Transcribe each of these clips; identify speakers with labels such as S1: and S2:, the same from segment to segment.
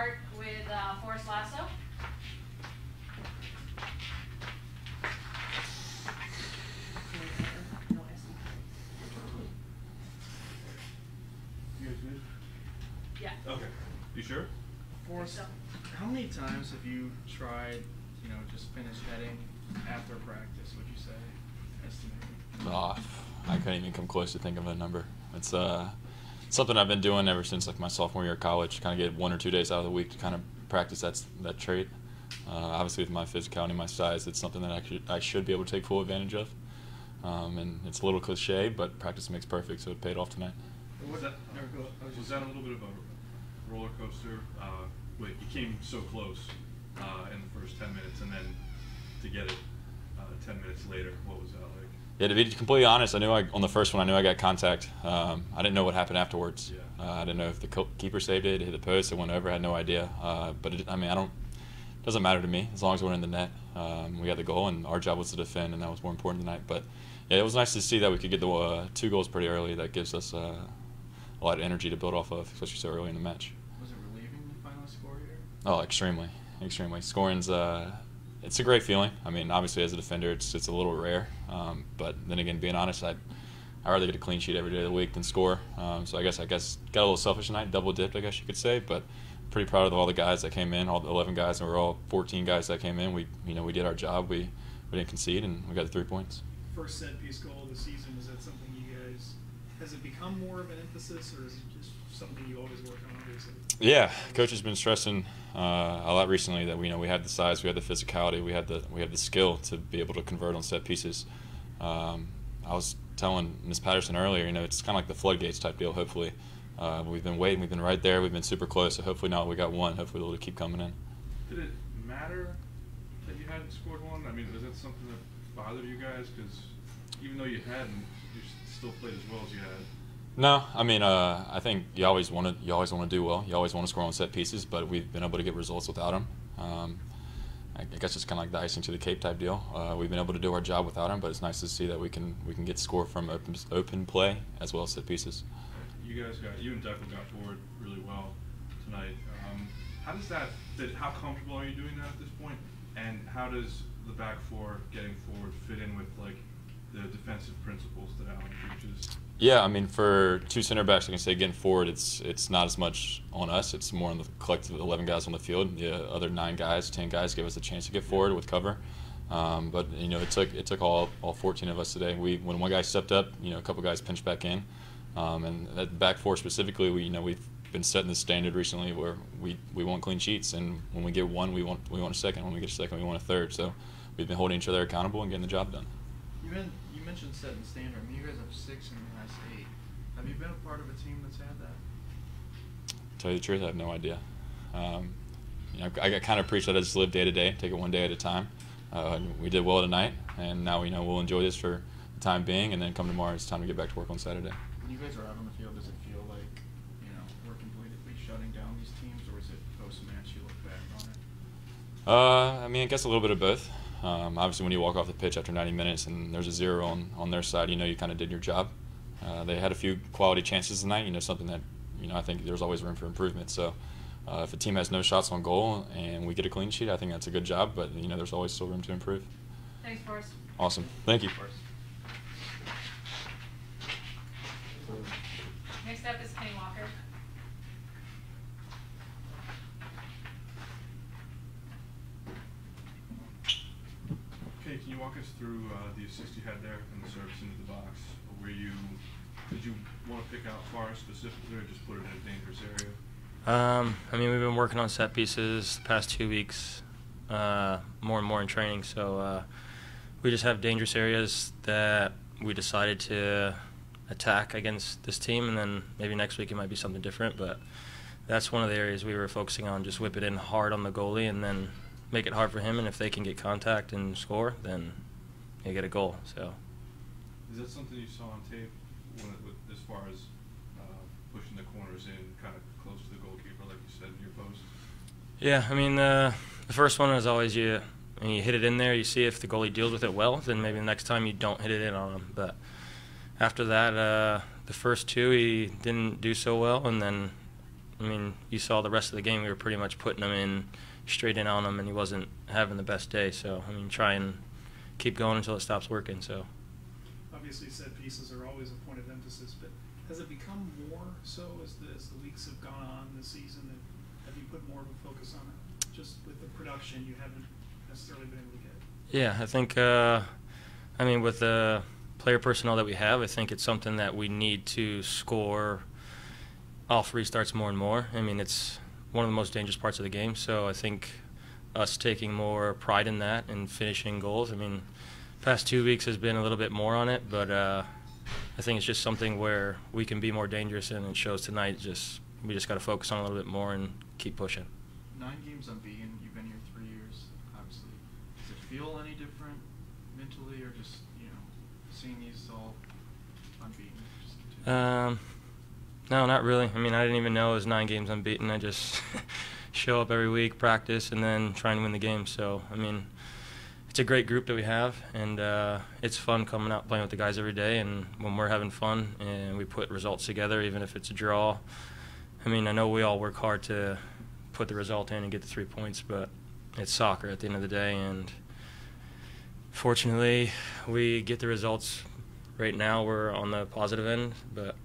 S1: start with Forrest Lasso.
S2: You guys good?
S1: Yeah.
S2: Okay. You sure?
S3: Forrest, how many times have you tried, just finish heading after practice, would you say, estimated?
S4: I couldn't even come close to think of a number. It's something I've been doing ever since like my sophomore year of college. Kind of get 1 or 2 days out of the week to kind of practice that trait. Obviously, with my physicality, my size, it's something that I should be able to take full advantage of. And it's a little cliche, but practice makes perfect, so it paid off tonight.
S2: Was that a little bit of a roller coaster? You came so close in the first 10 minutes, and then to get it 10 minutes later, what was that like?
S4: Yeah, to be completely honest, on the first one I knew I got contact. I didn't know what happened afterwards.
S2: Yeah.
S4: I didn't know if the keeper saved it, hit the post, it went over. I had no idea. But it doesn't matter to me as long as we're in the net. We got the goal, and our job was to defend, and that was more important tonight. But yeah, it was nice to see that we could get the 2 goals pretty early. That gives us a lot of energy to build off of, especially so early in the match.
S3: Was it relieving to finally score here?
S4: Oh, extremely. Scoring's it's a great feeling. I mean, obviously as a defender, it's a little rare. But then again, being honest, I'd rather get a clean sheet every day of the week than score. So I guess got a little selfish tonight, double dipped, I guess you could say. But pretty proud of all the guys that came in, all the 11 guys, and we're all 14 guys that came in. We did our job. We didn't concede, and we got the 3 points.
S5: First set piece goal of the season, is that something you guys, has it become more of an emphasis, or is it just something you always work on, obviously? Yeah,
S4: Coach has been stressing a lot recently that we had the size, we had the physicality, we had the skill to be able to convert on set pieces. I was telling Ms. Patterson earlier, it's kind of like the floodgates type deal. Hopefully, we've been waiting, we've been right there, we've been super close. So hopefully now we got one. Hopefully we'll keep coming in.
S2: Did it matter that you hadn't scored one? I mean, was that something that bothered you guys? Because even though you hadn't, you still played as well as you had.
S4: No, I mean, I think you always want to do well. You always want to score on set pieces, but we've been able to get results without them. I guess it's kind of like the icing to the cake type deal. We've been able to do our job without them, but it's nice to see that we can get score from open play as well as set pieces.
S2: You and Declan got forward really well tonight. How comfortable are you doing that at this point? And how does the back four getting forward fit in with like the defensive principles that Alan preaches?
S4: Yeah, I mean, for 2 center backs, I can say getting forward, it's not as much on us. It's more on the collective 11 guys on the field. The other 9 guys, 10 guys give us a chance to get forward with cover. But it took all 14 of us today. When one guy stepped up, a couple guys pinched back in, and that back four specifically, we've been setting the standard recently where we want clean sheets, and when we get one, we want a second. When we get a second, we want a third. So we've been holding each other accountable and getting the job done.
S3: You mentioned setting the standard. I mean, you guys have 6 in the last 8. Have you been a part of a team that's had that?
S4: To tell you the truth, I have no idea. I got kind of preached that I just live day to day, take it one day at a time. We did well tonight, and now we'll enjoy this for the time being, and then come tomorrow, it's time to get back to work on Saturday.
S3: When you guys are out on the field, does it feel like we're completely shutting down these teams, or is it post-match you look back on it?
S4: I guess a little bit of both. Obviously, when you walk off the pitch after 90 minutes and there's a 0 on their side, you kind of did your job. They had a few quality chances tonight, something that, I think there's always room for improvement. So if a team has no shots on goal and we get a clean sheet, I think that's a good job, but, there's always still room to improve.
S1: Thanks, Forrest.
S4: Awesome. Thank you.
S1: Next up is Kenney Walker.
S2: Okay, can you walk us through the assist you had there and the service into the box? Did you want to pick out Forrest specifically, or just put it in a dangerous area?
S6: We've been working on set pieces the past 2 weeks, more and more in training. So we just have dangerous areas that we decided to attack against this team, and then maybe next week it might be something different. But that's one of the areas we were focusing on, just whip it in hard on the goalie and then make it hard for him, and if they can get contact and score, then you get a goal. So,
S2: is that something you saw on tape as far as pushing the corners in kind of close to the goalkeeper, like you said, in your post?
S6: Yeah, the first one is always you hit it in there, you see if the goalie deals with it well, then maybe the next time you don't hit it in on him. But after that, the first 2 he didn't do so well, and then I mean, you saw the rest of the game. We were pretty much putting him in straight in on him, and he wasn't having the best day. So, I mean, try and keep going until it stops working. So,
S5: Obviously, set pieces are always a point of emphasis, but has it become more so as the weeks have gone on this season? Have you put more of a focus on it? Just with the production, you haven't necessarily been able to get.
S6: yeah, I think, I mean, with the player personnel that we have, I think it's something that we need to score off restarts more and more. I mean, it's one of the most dangerous parts of the game, so I think us taking more pride in that and finishing goals. I mean, past 2 weeks has been a little bit more on it, but I think it's just something where we can be more dangerous, and it shows tonight. We just got to focus on it a little bit more and keep pushing.
S3: 9 games unbeaten. You've been here 3 years, obviously. Does it feel any different mentally, or just, seeing these all unbeaten? Just continue?
S6: No, not really. I mean, I didn't even know it was 9 games unbeaten. I just show up every week, practice, and then try and win the game. So, I mean, it's a great group that we have, and it's fun coming out playing with the guys every day. And when we're having fun and we put results together, even if it's a draw, I mean, I know we all work hard to put the result in and get the 3 points, but it's soccer at the end of the day, and fortunately, we get the results. Right now, we're on the positive end, but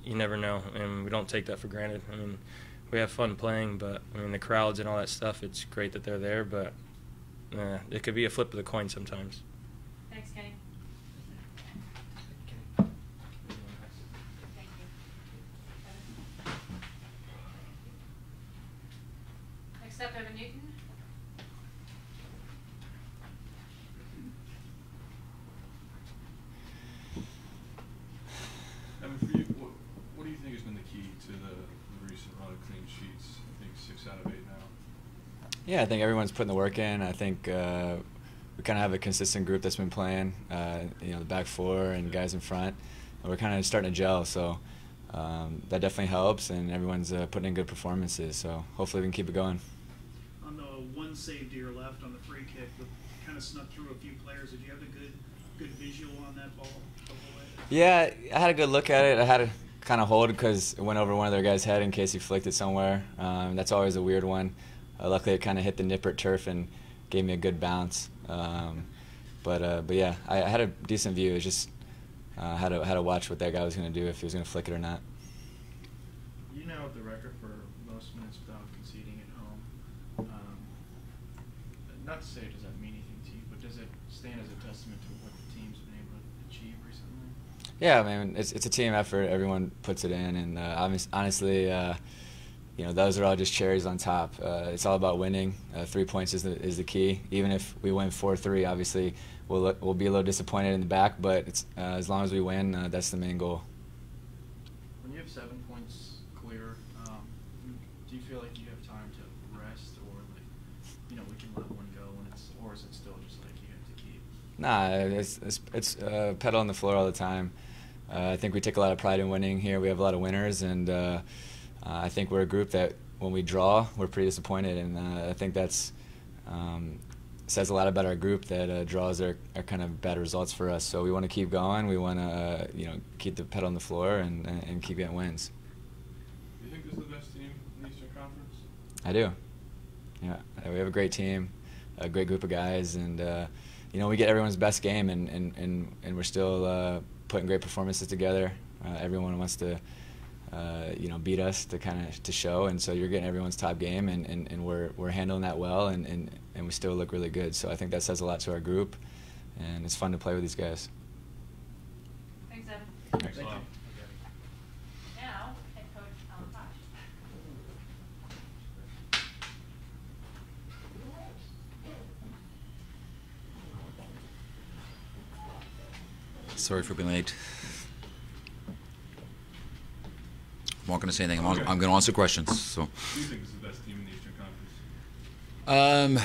S6: you never know, and we don't take that for granted. I mean, we have fun playing, but I mean, the crowds and all that stuff, it's great that they're there, but it could be a flip of the coin sometimes.
S1: Thanks, Kenny.
S3: Kenny.
S1: Thank you. Next up, Evan Newton.
S2: Evan, for you, what do you think has been the key to the recent run of clean sheets? I think 6 out of 8 now.
S4: Yeah, I think everyone's putting the work in. I think we kind of have a consistent group that's been playing, the back four and guys in front. And we're kind of starting to gel, so that definitely helps, and everyone's putting in good performances. So hopefully we can keep it going.
S5: On the one save to your left on the free kick, that kind of snuck through a few players. Did you have a good visual on that ball the whole way?
S4: Yeah, I had a good look at it. I had to kind of hold because it went over one of their guys' head in case he flicked it somewhere. That's always a weird one. Luckily, it kind of hit the Nippert turf and gave me a good bounce. But yeah, I had a decent view. It was just had to watch what that guy was going to do, if he was going to flick it or not.
S3: You now have the record for most minutes without conceding at home. Not to say does that mean anything to you, but does it stand as a testament to what the team's been able to achieve recently?
S4: Yeah, I mean, it's a team effort. Everyone puts it in, and honestly, those are all just cherries on top. It's all about winning. 3 points is the key. Even if we win 4-3, obviously we'll be a little disappointed in the back, but it's, as long as we win, that's the main goal.
S3: When you have 7 points clear, do you feel like you have time to rest, or we can let one go when or is it still just like you have to keep?
S4: Nah, it's pedal on the floor all the time. I think we take a lot of pride in winning here. We have a lot of winners, and I think we're a group that when we draw, we're pretty disappointed, and I think that's says a lot about our group, that draws are kind of bad results for us. So we want to keep going. We want to keep the pedal on the floor and keep getting wins.
S2: Do you think this is the best team in the Eastern Conference?
S4: I do. Yeah, we have a great team, a great group of guys, and we get everyone's best game, and we're still putting great performances together. Everyone wants to beat us to show, and so you're getting everyone's top game, and we're handling that well, and we still look really good. So I think that says a lot to our group, and it's fun to play with these guys.
S1: Thanks, Evan.
S2: Thanks a lot.
S1: Now, head coach Alan Koch.
S7: Sorry for being late. I'm not going to say anything. I'm going to answer questions. So,
S2: Who do you think is the best team in the Eastern Conference?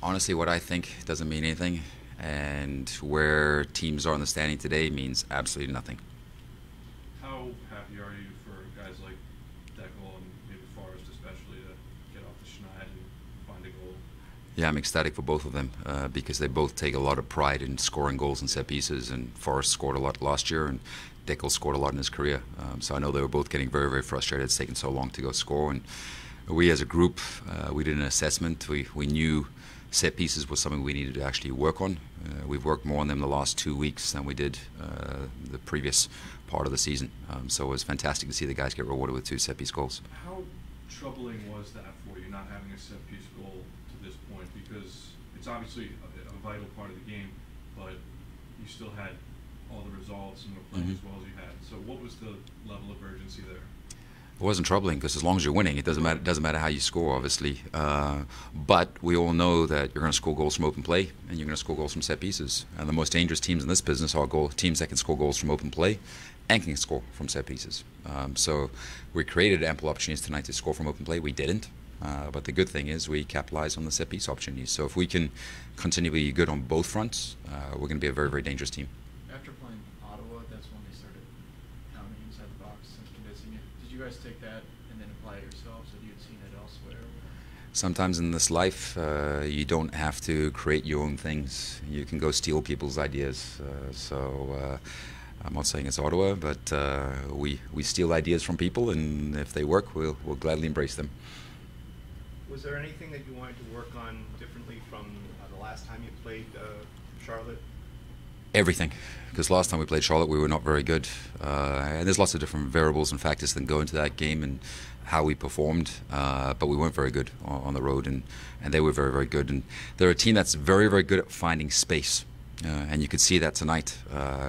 S7: Honestly, what I think doesn't mean anything, and where teams are in the standing today means absolutely nothing.
S2: How happy are you for guys like Deckel and maybe Forrest especially to get off the schneid and find a goal?
S7: Yeah, I'm ecstatic for both of them because they both take a lot of pride in scoring goals and set pieces, and Forrest scored a lot last year, and Dickel scored a lot in his career. So I know they were both getting very, very frustrated. It's taken so long to go score. And we as a group, we did an assessment. We knew set pieces was something we needed to actually work on. We've worked more on them the last 2 weeks than we did the previous part of the season. So it was fantastic to see the guys get rewarded with 2 set-piece goals.
S2: How troubling was that for you, not having a set-piece goal to this point? Because it's obviously a vital part of the game, but you still had all the results and were playing as well as you had. So what was the level of urgency there?
S7: It wasn't troubling because as long as you're winning, it doesn't matter how you score, obviously. But we all know that you're going to score goals from open play and you're going to score goals from set pieces. And the most dangerous teams in this business are teams that can score goals from open play and can score from set pieces. So we created ample opportunities tonight to score from open play. We didn't. But the good thing is we capitalized on the set piece opportunities. So if we can continue to be good on both fronts, we're going to be a very, very dangerous team.
S3: After playing Ottawa, that's when they started pounding inside the box and convincing it. Did you guys take that and then apply it yourselves, or you had seen it elsewhere?
S7: Sometimes in this life, you don't have to create your own things. You can go steal people's ideas. I'm not saying it's Ottawa, but we steal ideas from people, and if they work, we'll gladly embrace them.
S8: Was there anything that you wanted to work on differently from the last time you played Charlotte?
S7: Everything, because last time we played Charlotte, we were not very good. And there's lots of different variables and factors that go into that game and how we performed, but we weren't very good on the road, and they were very, very good. And they're a team that's very, very good at finding space. And you could see that tonight.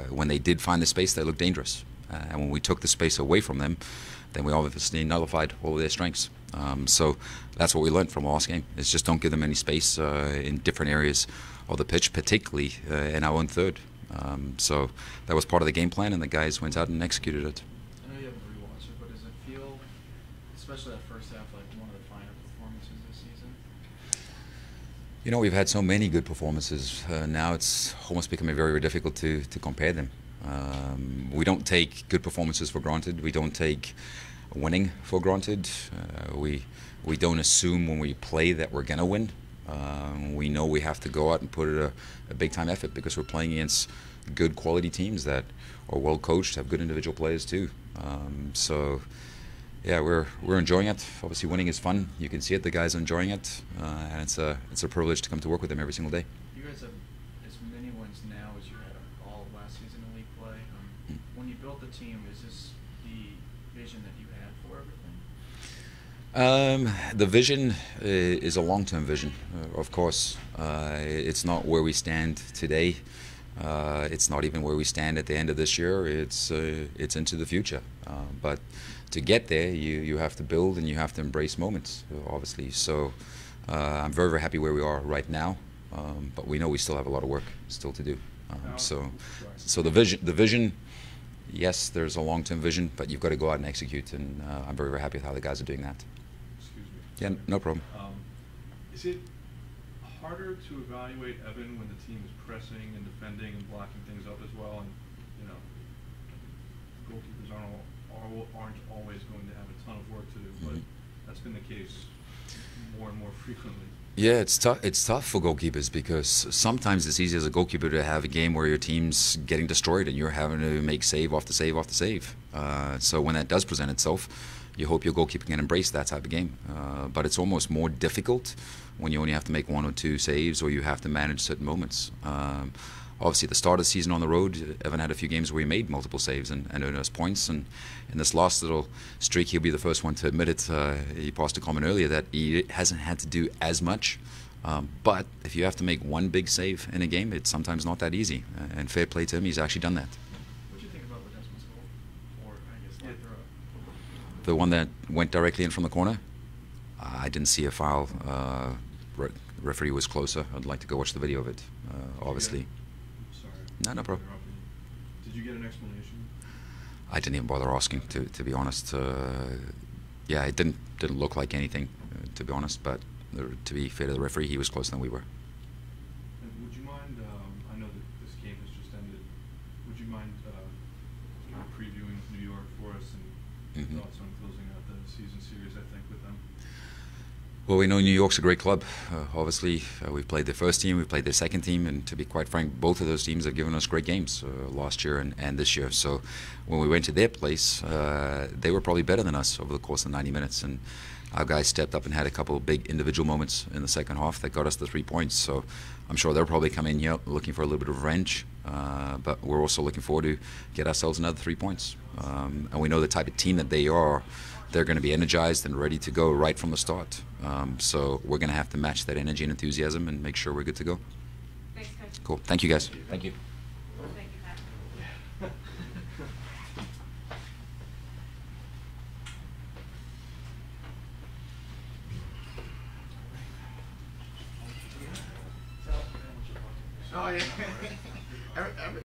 S7: When they did find the space, they looked dangerous. And when we took the space away from them, then we obviously nullified all of their strengths. So that's what we learned from the last game, is just don't give them any space in different areas of the pitch, particularly in our own third. So that was part of the game plan, and the guys went out and executed it.
S3: I know you haven't rewatched it, but does it feel, especially that first half, like one of the finer performances this season?
S7: You know, we've had so many good performances. Now it's almost becoming very, very difficult to compare them. We don't take good performances for granted. We don't take winning for granted. We don't assume when we play that we're going to win. We know we have to go out and put a big time effort because we're playing against good quality teams that are well coached, have good individual players too. So yeah, we're enjoying it. Obviously winning is fun. You can see it, the guys are enjoying it, and it's a privilege to come to work with them every single day.
S3: You guys have as many wins now as you had all of last season in league play. When you built the team, is this the vision that you had for everything?
S7: The vision is a long-term vision, of course. It's not where we stand today. It's not even where we stand at the end of this year. It's into the future. But to get there, you have to build and you have to embrace moments, obviously. So I'm very, very happy where we are right now. But we know we still have a lot of work still to do. So the vision. Yes, there's a long-term vision, but you've got to go out and execute, and I'm very, very happy with how the guys are doing that.
S2: Excuse me.
S7: Yeah, no problem.
S2: Is it harder to evaluate Evan when the team is pressing and defending and blocking things up as well? And you know, goalkeepers aren't always going to have a ton of work to do, but that's been the case more and more frequently.
S7: Yeah, it's tough. It's tough for goalkeepers because sometimes it's easy as a goalkeeper to have a game where your team's getting destroyed and you're having to make save after save after save. So when that does present itself, you hope your goalkeeper can embrace that type of game. But it's almost more difficult when you only have to make 1 or 2 saves or you have to manage certain moments. Obviously, at the start of the season on the road, Evan had a few games where he made multiple saves and earned us points. And in this last little streak, he'll be the first one to admit it. He passed a comment earlier that he hasn't had to do as much. But if you have to make 1 big save in a game, it's sometimes not that easy. And fair play to him, he's actually done that.
S3: What do you think about Ledesma's goal? Or, I guess, light throw?
S7: The one that went directly in from the corner? I didn't see a foul. Referee was closer. I'd like to go watch the video of it, obviously. No problem.
S2: Did you get an explanation?
S7: I didn't even bother asking, to be honest. Yeah, it didn't look like anything, to be honest. But to be fair to the referee, he was closer than we were.
S2: And would you mind? I know that this game has just ended. Would you mind previewing New York for us and thoughts on closing out the season series? I think with them.
S7: Well, we know New York's a great club. Obviously, we've played their first team, we've played their second team, and to be quite frank, both of those teams have given us great games last year and this year. So when we went to their place, they were probably better than us over the course of 90 minutes. And our guys stepped up and had a couple of big individual moments in the second half that got us the 3 points. So I'm sure they'll probably come in here looking for a little bit of revenge. But we're also looking forward to get ourselves another 3 points. And we know the type of team that they are. They're going to be energized and ready to go right from the start. So we're going to have to match that energy and enthusiasm and make sure we're good to go.
S1: Thanks, Coach.
S7: Cool. Thank you, guys. Thank you.
S1: Thank you, Pat.
S3: Oh, yeah.